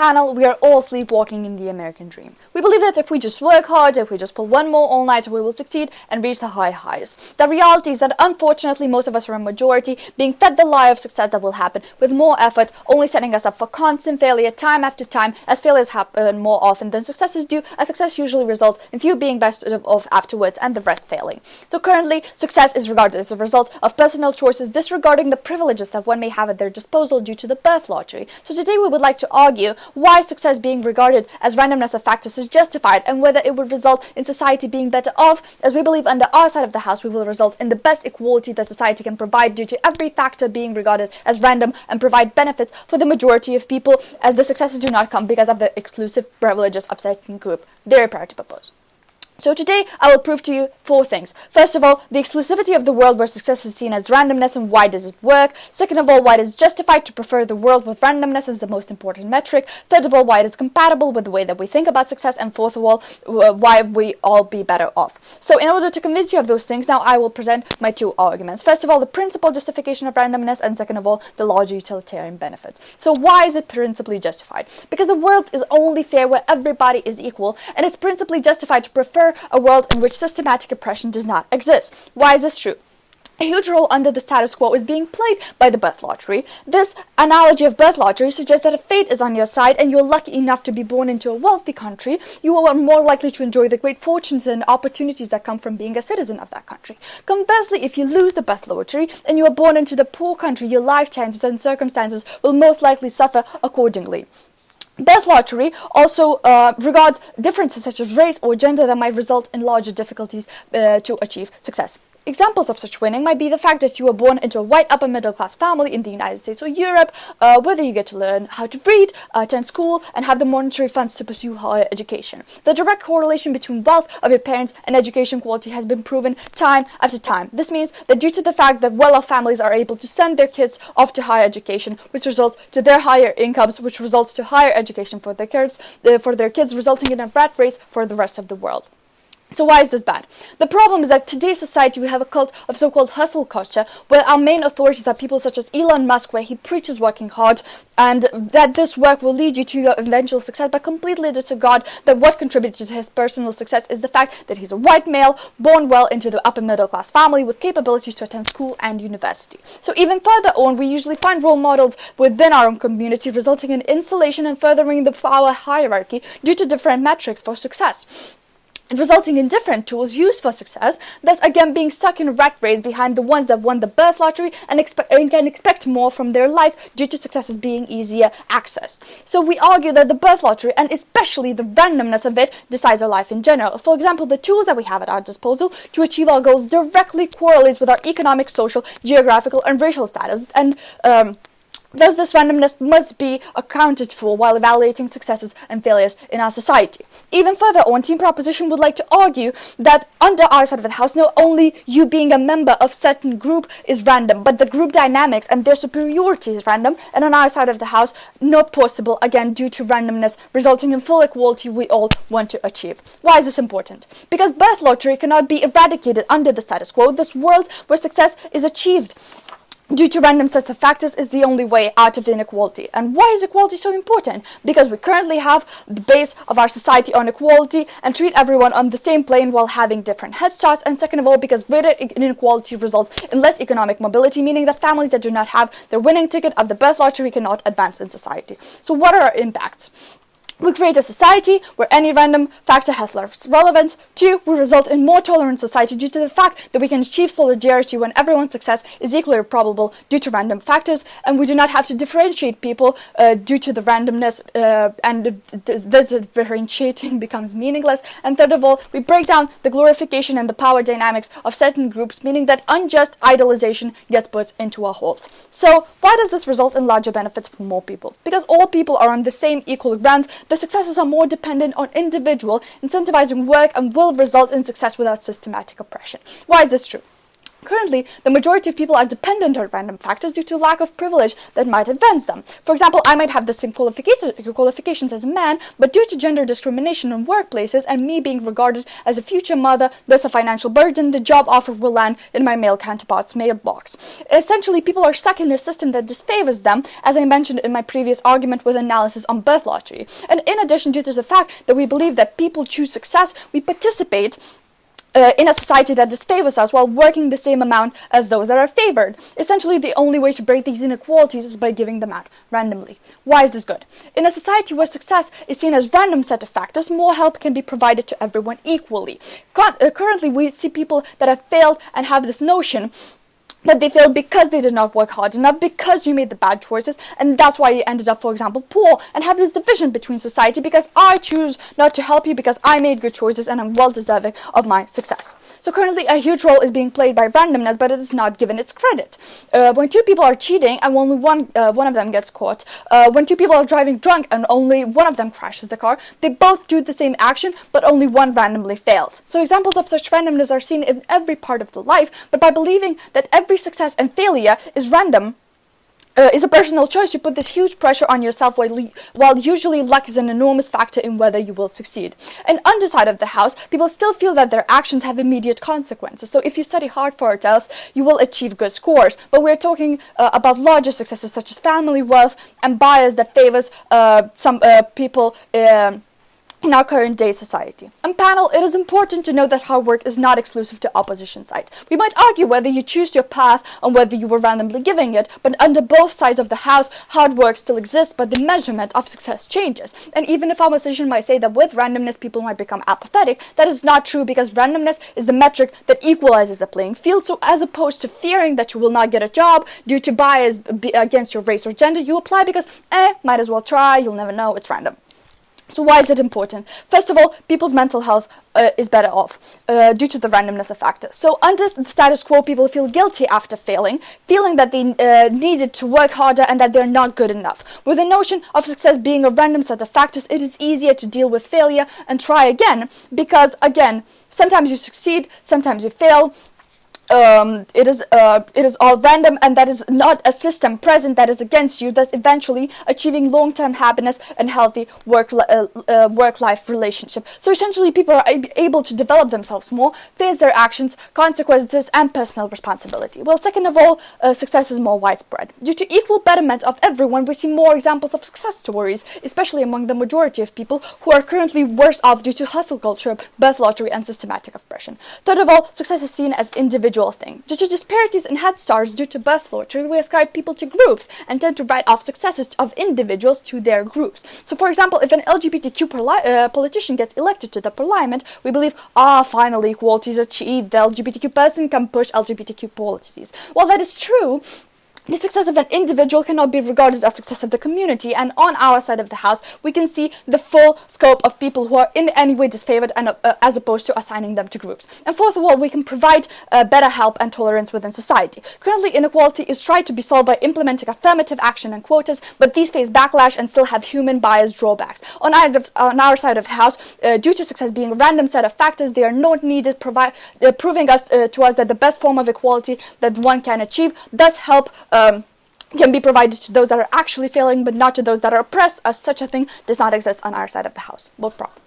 panel, we are all sleepwalking in the American dream. We believe that if we just work hard, if we just pull one more all-nighter, we will succeed and reach the high highs. The reality is that unfortunately most of us are a majority, being fed the lie of success that will happen with more effort, only setting us up for constant failure time after time, as failures happen more often than successes do, as success usually results in few being best off afterwards and the rest failing. So currently, success is regarded as a result of personal choices, disregarding the privileges that one may have at their disposal due to the birth lottery. So today we would like to argue why success being regarded as randomness of factors is justified, and whether it would result in society being better off, as we believe under our side of the house we will result in the best equality that society can provide due to every factor being regarded as random and provide benefits for the majority of people, as the successes do not come because of the exclusive privileges of certain group. Very proud to propose. So today, I will prove to you 4 things. First of all, the exclusivity of the world where success is seen as randomness and why does it work. Second of all, why it is justified to prefer the world with randomness as the most important metric. Third of all, why it is compatible with the way that we think about success. And fourth of all, why we all be better off. So in order to convince you of those things, now I will present my 2 arguments. First of all, the principal justification of randomness, and second of all, the larger utilitarian benefits. So why is it principally justified? Because the world is only fair where everybody is equal, and it's principally justified to prefer a world in which systematic oppression does not exist. Why is this true? A huge role under the status quo is being played by the birth lottery. This analogy of birth lottery suggests that if fate is on your side and you're lucky enough to be born into a wealthy country, you are more likely to enjoy the great fortunes and opportunities that come from being a citizen of that country. Conversely, if you lose the birth lottery and you are born into the poor country, your life chances and circumstances will most likely suffer accordingly. Birth lottery also regards differences such as race or gender that might result in larger difficulties to achieve success. Examples of such winning might be the fact that you were born into a white upper middle class family in the United States or Europe, whether you get to learn how to read, attend school, and have the monetary funds to pursue higher education. The direct correlation between wealth of your parents and education quality has been proven time after time. This means that due to the fact that well-off families are able to send their kids off to higher education, which results to their higher incomes, which results to higher education for their kids, resulting in a rat race for the rest of the world. So why is this bad? The problem is that today's society we have a cult of so-called hustle culture, where our main authorities are people such as Elon Musk, where he preaches working hard and that this work will lead you to your eventual success, but completely disregard that what contributed to his personal success is the fact that he's a white male, born well into the upper middle class family with capabilities to attend school and university. So even further on, we usually find role models within our own community, resulting in insulation and furthering the power hierarchy due to different metrics for success, resulting in different tools used for success, thus again being stuck in a rat race behind the ones that won the birth lottery and can expect more from their life due to successes being easier accessed. So we argue that the birth lottery, and especially the randomness of it, decides our life in general. For example, the tools that we have at our disposal to achieve our goals directly correlates with our economic, social, geographical, and racial status, and thus, this randomness must be accounted for while evaluating successes and failures in our society. Even further on, Team Proposition would like to argue that under our side of the house, not only you being a member of certain group is random, but the group dynamics and their superiority is random, and on our side of the house, not possible, again, due to randomness, resulting in full equality we all want to achieve. Why is this important? Because birth lottery cannot be eradicated under the status quo. This world where success is achieved due to random sets of factors is the only way out of inequality. And why is equality so important? Because we currently have the base of our society on equality and treat everyone on the same plane while having different head starts. And second of all, because greater inequality results in less economic mobility, meaning that families that do not have their winning ticket of the birth lottery cannot advance in society. So what are our impacts? We create a society where any random factor has less relevance. 2, we result in more tolerant society due to the fact that we can achieve solidarity when everyone's success is equally probable due to random factors, and we do not have to differentiate people due to the randomness, and this differentiating becomes meaningless. And third of all, we break down the glorification and the power dynamics of certain groups, meaning that unjust idolization gets put into a halt. So why does this result in larger benefits for more people? Because all people are on the same equal grounds. The successes are more dependent on individual, incentivizing work and will result in success without systematic oppression. Why is this true? Currently, the majority of people are dependent on random factors due to lack of privilege that might advance them. For example, I might have the same qualifications as a man, but due to gender discrimination in workplaces and me being regarded as a future mother, thus a financial burden, the job offer will land in my male counterpart's mailbox. Essentially, people are stuck in a system that disfavors them, as I mentioned in my previous argument with analysis on birth lottery. And in addition, due to the fact that we believe that people choose success, we participate in a society that disfavors us while working the same amount as those that are favored. Essentially, the only way to break these inequalities is by giving them out randomly. Why is this good? In a society where success is seen as random set of factors, more help can be provided to everyone equally. Currently, we see people that have failed and have this notion that they failed because they did not work hard enough, because you made the bad choices, and that's why you ended up, for example, poor, and have this division between society because I choose not to help you because I made good choices and I'm well deserving of my success. So currently a huge role is being played by randomness, but it is not given its credit. When two people are cheating and only one of them gets caught, when two people are driving drunk and only one of them crashes the car, they both do the same action, but only one randomly fails. So examples of such randomness are seen in every part of the life, but by believing that every success and failure is random, is a personal choice, you put this huge pressure on yourself while usually luck is an enormous factor in whether you will succeed. And on the side of the house, people still feel that their actions have immediate consequences. So if you study hard for a test, you will achieve good scores. But we're talking about larger successes such as family, wealth, and bias that favors some people in our current day society. On panel, it is important to know that hard work is not exclusive to opposition side. We might argue whether you choose your path or whether you were randomly giving it, but under both sides of the house, hard work still exists, but the measurement of success changes. And even if opposition might say that with randomness people might become apathetic, that is not true because randomness is the metric that equalizes the playing field. So as opposed to fearing that you will not get a job due to bias against your race or gender, you apply because, might as well try, you'll never know, it's random. So why is it important? First of all, people's mental health is better off due to the randomness of factors. So under the status quo, people feel guilty after failing, feeling that they needed to work harder and that they're not good enough. With the notion of success being a random set of factors, it is easier to deal with failure and try again because, again, sometimes you succeed, sometimes you fail. It is all random, and that is not a system present that is against you, thus eventually achieving long-term happiness and healthy work-life relationship. So essentially people are able to develop themselves more, face their actions, consequences, and personal responsibility. Well, second of all, success is more widespread. Due to equal betterment of everyone, we see more examples of success stories, especially among the majority of people who are currently worse off due to hustle culture, birth lottery, and systematic oppression. Third of all, success is seen as individual thing. Due to disparities in head starts due to birth lottery, we ascribe people to groups and tend to write off successes of individuals to their groups. So for example, if an LGBTQ politician gets elected to the parliament, we believe, finally equality is achieved, the LGBTQ person can push LGBTQ policies. While that is true, the success of an individual cannot be regarded as success of the community, and on our side of the house, we can see the full scope of people who are in any way disfavored and as opposed to assigning them to groups. And fourth of all, we can provide better help and tolerance within society. Currently, inequality is tried to be solved by implementing affirmative action and quotas, but these face backlash and still have human bias drawbacks. On our side of the house, due to success being a random set of factors, they are not needed, proving to us that the best form of equality that one can achieve does help can be provided to those that are actually failing, but not to those that are oppressed, as such a thing does not exist on our side of the house. Both prop.